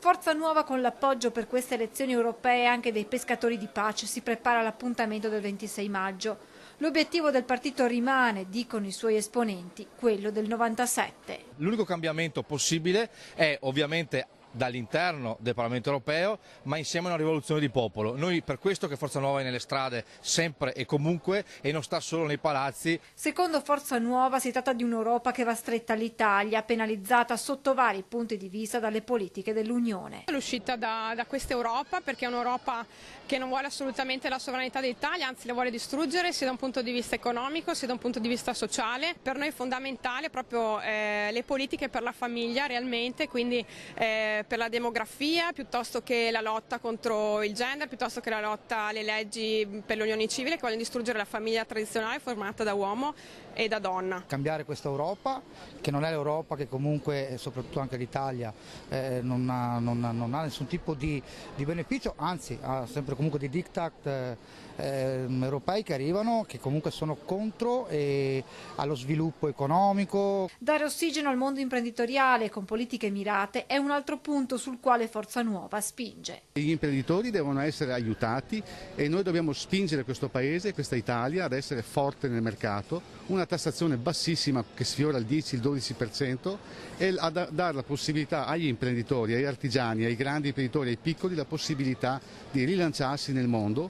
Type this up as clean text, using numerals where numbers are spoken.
Forza Nuova, con l'appoggio per queste elezioni europee anche dei pescatori di pace, si prepara all'appuntamento del 26 maggio. L'obiettivo del partito rimane, dicono i suoi esponenti, quello del 97. L'unico cambiamento possibile è ovviamente dall'interno del Parlamento europeo, ma insieme a una rivoluzione di popolo. Noi per questo che Forza Nuova è nelle strade sempre e comunque e non sta solo nei palazzi. Secondo Forza Nuova si tratta di un'Europa che va stretta all'Italia, penalizzata sotto vari punti di vista dalle politiche dell'Unione. L'uscita da questa Europa, perché è un'Europa che non vuole assolutamente la sovranità dell'Italia, anzi la vuole distruggere sia da un punto di vista economico sia da un punto di vista sociale. Per noi è fondamentale proprio le politiche per la famiglia realmente, quindi per la demografia piuttosto che la lotta contro il gender, piuttosto che la lotta alle leggi per le unioni civili che vogliono distruggere la famiglia tradizionale formata da uomo e da donna. Cambiare questa Europa, che non è l'Europa che comunque, soprattutto anche l'Italia, non ha nessun tipo di beneficio, anzi ha sempre comunque dei diktat europei che arrivano, che comunque sono contro allo sviluppo economico. Dare ossigeno al mondo imprenditoriale con politiche mirate è un altro punto sul quale Forza Nuova spinge. Gli imprenditori devono essere aiutati e noi dobbiamo spingere questo Paese, questa Italia, ad essere forte nel mercato, una tassazione bassissima che sfiora il 10, il 12% e a dare la possibilità agli imprenditori, agli artigiani, ai grandi imprenditori, ai piccoli, la possibilità di rilanciarsi nel mondo.